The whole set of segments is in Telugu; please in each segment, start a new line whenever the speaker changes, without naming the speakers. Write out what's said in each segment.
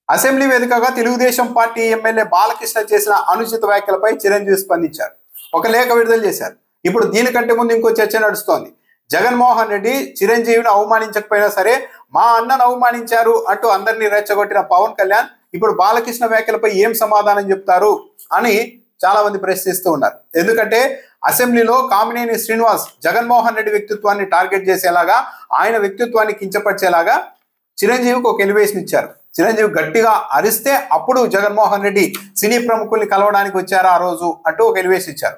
అసెంబ్లీ వేదికగా తెలుగుదేశం పార్టీ ఎమ్మెల్యే బాలకృష్ణ చేసిన అనుచిత వ్యాఖ్యలపై చిరంజీవి స్పందించారు. ఒక లేఖ విడుదల చేశారు. ఇప్పుడు దీనికంటే ముందు ఇంకో చర్చ నడుస్తోంది. జగన్మోహన్ రెడ్డి చిరంజీవిని అవమానించకపోయినా సరే మా అన్నను అవమానించారు అంటూ అందరినీ రెచ్చగొట్టిన పవన్ కళ్యాణ్ ఇప్పుడు బాలకృష్ణ వ్యాఖ్యలపై ఏం సమాధానం చెప్తారు అని చాలా మంది ప్రశ్నిస్తూ ఉన్నారు. ఎందుకంటే అసెంబ్లీలో కామినేని శ్రీనివాస్ జగన్మోహన్ రెడ్డి వ్యక్తిత్వాన్ని టార్గెట్ చేసేలాగా, ఆయన వ్యక్తిత్వాన్ని కించపరిచేలాగా చిరంజీవికి ఒక ఎలివేషన్ ఇచ్చారు. చిరంజీవి గట్టిగా అరిస్తే అప్పుడు జగన్మోహన్ రెడ్డి సినీ ప్రముఖుల్ని కలవడానికి వచ్చారు ఆ రోజు అంటూ ఒక ఎలివేషన్ ఇచ్చారు.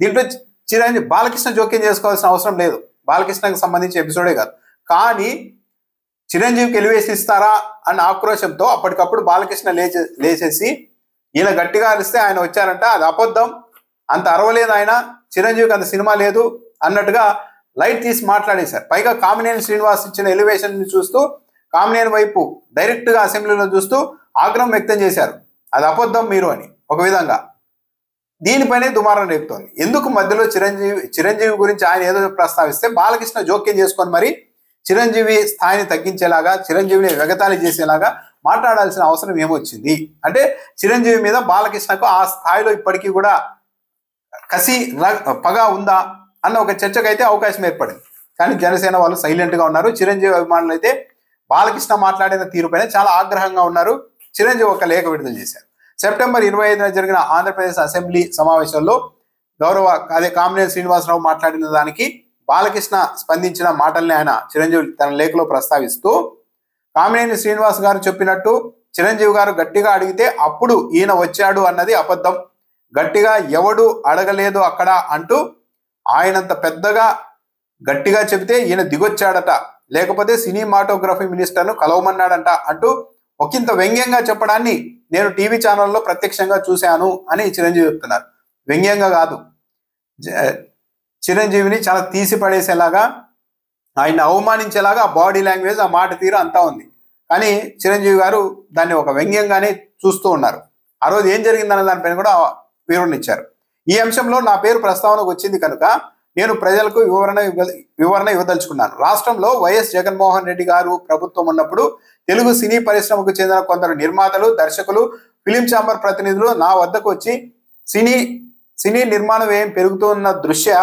దీంట్లో చిరంజీవి బాలకృష్ణ జోక్యం చేసుకోవాల్సిన అవసరం లేదు, బాలకృష్ణకు సంబంధించిన ఎపిసోడే కాదు. కానీ చిరంజీవికి ఎలివేషన్ ఇస్తారా అన్న ఆక్రోశంతో అప్పటికప్పుడు బాలకృష్ణ లేచేసి ఈయన గట్టిగా అరిస్తే ఆయన వచ్చారంట, అది అబద్ధం, అంత అరవలేదు ఆయన, చిరంజీవికి అంత సినిమా లేదు అన్నట్టుగా లైట్ తీసి మాట్లాడేశారు. పైగా కామినేని శ్రీనివాస్ ఇచ్చిన ఎలివేషన్ చూస్తూ కామినేని వైపు డైరెక్ట్గా అసెంబ్లీలో చూస్తూ ఆగ్రహం వ్యక్తం చేశారు. అది అబద్ధం మీరు అని ఒక విధంగా. దీనిపైనే దుమారం రేపుతోంది. ఎందుకు మధ్యలో చిరంజీవి గురించి ఆయన ఏదో ప్రస్తావిస్తే బాలకృష్ణ జోక్యం చేసుకొని మరి చిరంజీవి స్థాయిని తగ్గించేలాగా, చిరంజీవిని వెగతాళి చేసేలాగా మాట్లాడాల్సిన అవసరం ఏమొచ్చింది అంటే చిరంజీవి మీద బాలకృష్ణకు ఆ స్థాయిలో ఇప్పటికీ కూడా కసి పగ ఉందా అన్న ఒక చర్చకైతే అవకాశం ఏర్పడింది. కానీ జనసేన వాళ్ళు సైలెంట్గా ఉన్నారు. చిరంజీవి అభిమానులు అయితే బాలకృష్ణ మాట్లాడిన తీరుపైన చాలా ఆగ్రహంగా ఉన్నారు. చిరంజీవి ఒక లేఖ విడుదల చేశారు. సెప్టెంబర్ 25న జరిగిన ఆంధ్రప్రదేశ్ అసెంబ్లీ సమావేశంలో కామినేని శ్రీనివాసరావు మాట్లాడిన దానికి బాలకృష్ణ స్పందించిన మాటల్ని ఆయన చిరంజీవి తన లేఖలో ప్రస్తావిస్తూ, కామినేని శ్రీనివాస్ గారు చెప్పినట్టు చిరంజీవి గారు గట్టిగా అడిగితే అప్పుడు ఈయన వచ్చాడు అన్నది అబద్ధం, గట్టిగా ఎవడు అడగలేదు అక్కడ అంటూ ఆయనంత పెద్దగా గట్టిగా చెబితే ఈయన దిగొచ్చాడట, లేకపోతే సినిమాటోగ్రఫీ మినిస్టర్ను కలవమన్నాడంట అంటూ ఒకంత వ్యంగ్యంగా చెప్పడాన్ని నేను టీవీ ఛానల్లో ప్రత్యక్షంగా చూశాను అని చిరంజీవి చెప్తున్నారు. వ్యంగ్యంగా కాదు, చిరంజీవిని చాలా తీసి పడేసేలాగా, ఆయన అవమానించేలాగా ఆ బాడీ లాంగ్వేజ్, ఆ మాట తీరు అంతా ఉంది. కానీ చిరంజీవి గారు దాన్ని ఒక వ్యంగ్యంగానే చూస్తూ ఉన్నారు. ఆ రోజు ఏం జరిగిందన్న దానిపైన కూడా వివరణ ఇచ్చారు. ఈ అంశంలో నా పేరు ప్రస్తావనకు వచ్చింది కనుక నేను ప్రజలకు వివరణ ఇవ్వదలుచుకున్నాను. రాష్ట్రంలో వైఎస్ జగన్మోహన్ రెడ్డి గారు ప్రభుత్వం ఉన్నప్పుడు తెలుగు సినీ పరిశ్రమకు చెందిన కొందరు నిర్మాతలు, దర్శకులు, ఫిలిం ఛాంబర్ ప్రతినిధులు నా వద్దకు వచ్చి సినీ నిర్మాణ వ్యయం పెరుగుతున్న దృష్ట్యా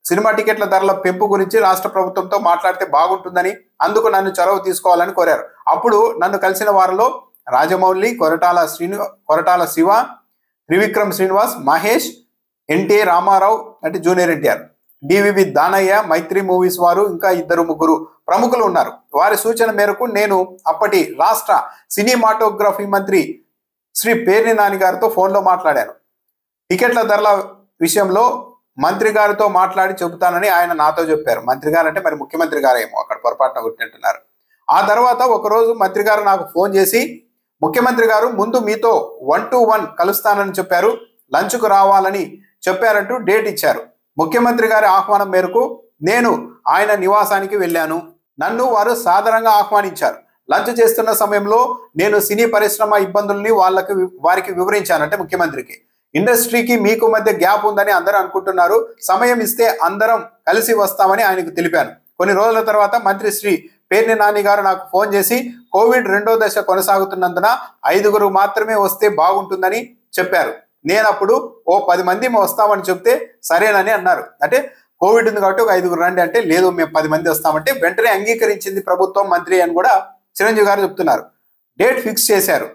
సినిమా టికెట్ల ధరల పెంపు గురించి రాష్ట్ర ప్రభుత్వంతో మాట్లాడితే బాగుంటుందని, అందుకు నన్ను చొరవ తీసుకోవాలని కోరారు. అప్పుడు నన్ను కలిసిన వారిలో రాజమౌళి, కొరటాల శివ, త్రివిక్రమ్ శ్రీనివాస్, మహేష్, ఎన్టీ రామారావు అంటే జూనియర్ ఎన్టీఆర్, డివివి దానయ్య, మైత్రి మూవీస్ వారు, ఇంకా 2-3 ప్రముఖులు ఉన్నారు. వారి సూచన మేరకు నేను అప్పటి రాష్ట్ర సినిమాటోగ్రఫీ మంత్రి శ్రీ పేర్ని నాని గారితో ఫోన్లో మాట్లాడాను. టికెట్ల ధరల విషయంలో మంత్రి గారితో మాట్లాడి చెబుతానని ఆయన నాతో చెప్పారు. మంత్రి గారు అంటే మరి ముఖ్యమంత్రి గారేమో అక్కడ పొరపాటున కొట్టినట్టున్నారు. ఆ తర్వాత ఒకరోజు మంత్రి గారు నాకు ఫోన్ చేసి, ముఖ్యమంత్రి గారు ముందు మీతో 1-to-1 కలుస్తానని చెప్పారు, లంచ్కు రావాలని చెప్పారంటూ డేట్ ఇచ్చారు. ముఖ్యమంత్రి గారి ఆహ్వానం మేరకు నేను ఆయన నివాసానికి వెళ్ళాను. నన్ను వారు సాదరంగా ఆహ్వానించారు. లంచ్ చేస్తున్న సమయంలో నేను సినీ పరిశ్రమ ఇబ్బందుల్ని వారికి వివరించాను, అంటే ముఖ్యమంత్రికి. ఇండస్ట్రీకి మీకు మధ్య గ్యాప్ ఉందని అందరూ అనుకుంటున్నారు, సమయం ఇస్తే అందరం కలిసి వస్తామని ఆయనకు తెలిపాను. కొన్ని రోజుల తర్వాత మంత్రి శ్రీ పేర్ని నాని గారు నాకు ఫోన్ చేసి కోవిడ్ 2వ దశ కొనసాగుతున్నందున 5 మాత్రమే వస్తే బాగుంటుందని చెప్పారు. నేను అప్పుడు 10 మంది వస్తామని చెప్తే సరేనని అన్నారు. అంటే కోవిడ్ ఉంది కాబట్టి ఒక 5 రండి అంటే, లేదు మేము 10 మంది వస్తామంటే వెంటనే అంగీకరించింది ప్రభుత్వం, మంత్రి అని కూడా చిరంజీవి గారు చెప్తున్నారు. డేట్ ఫిక్స్ చేశారు.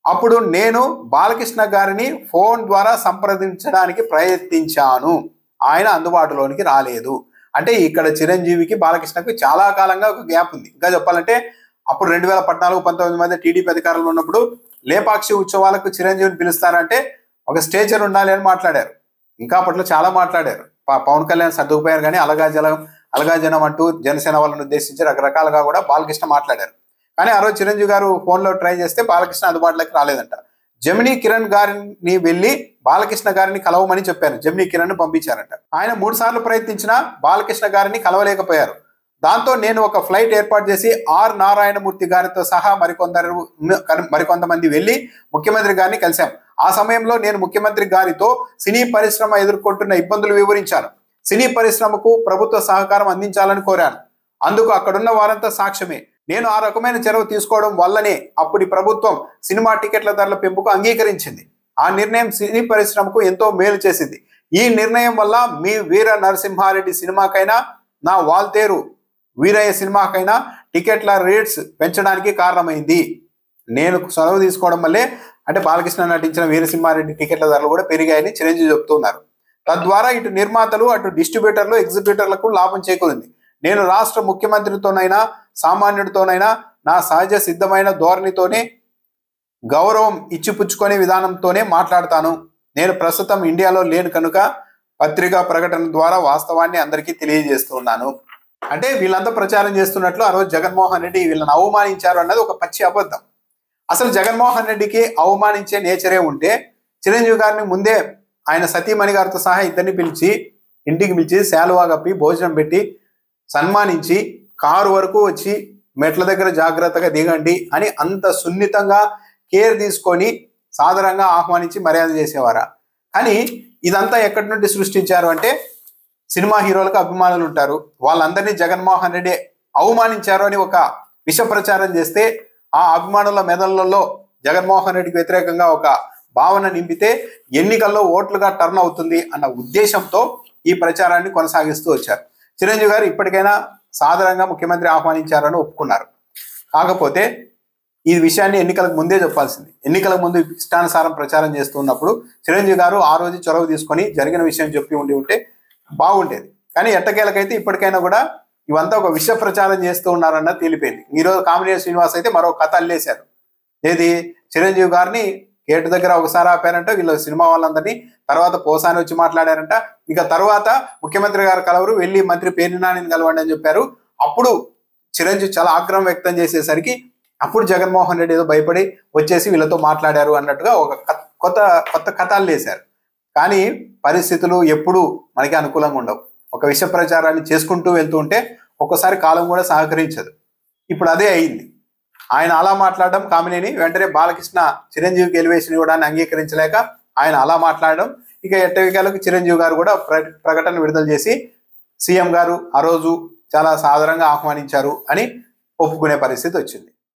అప్పుడు నేను బాలకృష్ణ గారిని ఫోన్ ద్వారా సంప్రదించడానికి ప్రయత్నించాను, ఆయన అందుబాటులోనికి రాలేదు. అంటే ఇక్కడ చిరంజీవికి బాలకృష్ణకు చాలా కాలంగా ఒక గ్యాప్ ఉంది. ఇంకా చెప్పాలంటే అప్పుడు 2014-19 మధ్య టీడీపీ అధికారంలో ఉన్నప్పుడు లేపాక్షి ఉత్సవాలకు చిరంజీవిని పిలుస్తారంటే ఒక స్టేచర్ ఉండాలి అని మాట్లాడారు. ఇంకా అప్పట్లో చాలా మాట్లాడారు. పవన్ కళ్యాణ్ సర్దుకుపోయారు, కానీ అలగా జనం అంటూ జనసేన వాళ్ళని ఉద్దేశించి రకరకాలుగా కూడా బాలకృష్ణ మాట్లాడారు. కానీ ఆ రోజు చిరంజీవి గారు ఫోన్లో ట్రై చేస్తే బాలకృష్ణ అందుబాటులోకి రాలేదంట. జమినీ కిరణ్ గారిని వెళ్ళి బాలకృష్ణ గారిని కలవమని చెప్పారు. జమినీ కిరణ్ పంపించారంట. ఆయన 3 సార్లు ప్రయత్నించినా బాలకృష్ణ గారిని కలవలేకపోయారు. దాంతో నేను ఒక ఫ్లైట్ ఏర్పాటు చేసి ఆర్ నారాయణమూర్తి గారితో సహా మరికొంతమంది వెళ్ళి ముఖ్యమంత్రి గారిని కలిశాం. ఆ సమయంలో నేను ముఖ్యమంత్రి గారితో సినీ పరిశ్రమ ఎదుర్కొంటున్న ఇబ్బందులు వివరించాను. సినీ పరిశ్రమకు ప్రభుత్వ సహకారం అందించాలని కోరాను. అందుకు అక్కడున్న వారంతా సాక్ష్యమే. నేను ఆ రకమైన చొరవ తీసుకోవడం వల్లనే అప్పటి ప్రభుత్వం సినిమా టికెట్ల ధరల పెంపుకు అంగీకరించింది. ఆ నిర్ణయం సినీ పరిశ్రమకు ఎంతో మేలు చేసింది. ఈ నిర్ణయం వల్ల మీ వీర నరసింహారెడ్డి సినిమాకైనా, నా వాల్తేరు వీరయ్య సినిమాకైనా టికెట్ల రేట్స్ పెంచడానికి కారణమైంది. నేను చొరవ తీసుకోవడం వల్లే అంటే బాలకృష్ణ నటించిన వీరసింహారెడ్డి టికెట్ల ధరలు కూడా పెరిగాయని చిరంజీవి చెప్తున్నారు. తద్వారా ఇటు నిర్మాతలు, అటు డిస్ట్రిబ్యూటర్లు, ఎగ్జిబ్యూటర్లకు లాభం చేకూరింది. నేను రాష్ట్ర ముఖ్యమంత్రితోనైనా, సామాన్యుడితోనైనా నా సహజ సిద్ధమైన ధోరణితోనే, గౌరవం ఇచ్చిపుచ్చుకునే విధానంతోనే మాట్లాడతాను. నేను ప్రస్తుతం ఇండియాలో లేను కనుక పత్రికా ప్రకటన ద్వారా వాస్తవాన్ని అందరికీ తెలియజేస్తున్నాను. అంటే వీళ్ళంతా ప్రచారం చేస్తున్నట్లు ఆ రోజు జగన్మోహన్ రెడ్డి వీళ్ళని అవమానించారు అన్నది ఒక పచ్చి అబద్ధం. అసలు జగన్మోహన్ రెడ్డికి అవమానించే నేచరే ఉంటే చిరంజీవి గారిని ముందే ఆయన సతీమణి గారితో సహా ఇద్దరిని పిలిచి ఇంటికి పిలిచి శాలువా కప్పి భోజనం పెట్టి సన్మానించి కారు వరకు వచ్చి మెట్ల దగ్గర జాగ్రత్తగా దిగండి అని అంత సున్నితంగా కేర్ తీసుకొని సాదరంగా ఆహ్వానించి మర్యాద చేసేవారా? కానీ ఇదంతా ఎక్కడి నుండి సృష్టించారు అంటే సినిమా హీరోలకు అభిమానులు ఉంటారు, వాళ్ళందరినీ జగన్మోహన్ రెడ్డి అవమానించారు అని ఒక విష ప్రచారం చేస్తే ఆ అభిమానుల మెదళ్లలో జగన్మోహన్ రెడ్డికి వ్యతిరేకంగా ఒక భావన నింపితే ఎన్నికల్లో ఓట్లుగా టర్న్ అవుతుంది అన్న ఉద్దేశంతో ఈ ప్రచారాన్ని కొనసాగిస్తూ వచ్చారు. చిరంజీవి గారు ఇప్పటికైనా సాధారణంగా ముఖ్యమంత్రి ఆహ్వానించారని ఒప్పుకున్నారు. కాకపోతే ఈ విషయాన్ని ఎన్నికలకు ముందే చెప్పాల్సింది. ఎన్నికలకు ముందు ఇష్టానుసారం ప్రచారం చేస్తున్నప్పుడు చిరంజీవి గారు ఆ రోజు చొరవ తీసుకొని జరిగిన విషయం చెప్పి ఉంటే బాగుండేది. కానీ ఎట్టకేలకైతే ఇప్పటికైనా కూడా ఇవంతా ఒక విష ప్రచారం చేస్తూ ఉన్నారన్న తేలిపోయింది. ఈరోజు కామినేని శ్రీనివాస్ అయితే మరో కథ అల్లేశారు. ఏది, చిరంజీవి గారిని గేటు దగ్గర ఒకసారి ఆపారంట వీళ్ళ సినిమా వాళ్ళందరినీ, తర్వాత పోసాని వచ్చి మాట్లాడారంట, ఇక తర్వాత ముఖ్యమంత్రి గారు కలవరు, వెళ్ళి మంత్రి పేర్ని నానిని కలవండి అని చెప్పారు. అప్పుడు చిరంజీవి చాలా ఆగ్రహం వ్యక్తం చేసేసరికి అప్పుడు జగన్మోహన్ రెడ్డి ఏదో భయపడి వచ్చేసి వీళ్ళతో మాట్లాడారు అన్నట్టుగా ఒక కొత్త కథలు వేశారు. కానీ పరిస్థితులు ఎప్పుడూ మనకి అనుకూలంగా ఉండవు. ఒక విష ప్రచారాన్ని చేసుకుంటూ వెళ్తూ ఉంటే ఒక్కోసారి కాలం కూడా సహకరించదు. ఇప్పుడు అదే అయింది. ఆయన అలా మాట్లాడడం, కామినేని వెంటనే బాలకృష్ణ చిరంజీవికి ఎలివేషన్ ఇవ్వడాన్ని అంగీకరించలేక ఆయన అలా మాట్లాడడం, ఇక ఎట్టకేలకు చిరంజీవి గారు కూడా ప్రకటన విడుదల చేసి సీఎం గారు ఆ రోజు చాలా సాధారణంగా ఆహ్వానించారు అని ఒప్పుకునే పరిస్థితి వచ్చింది.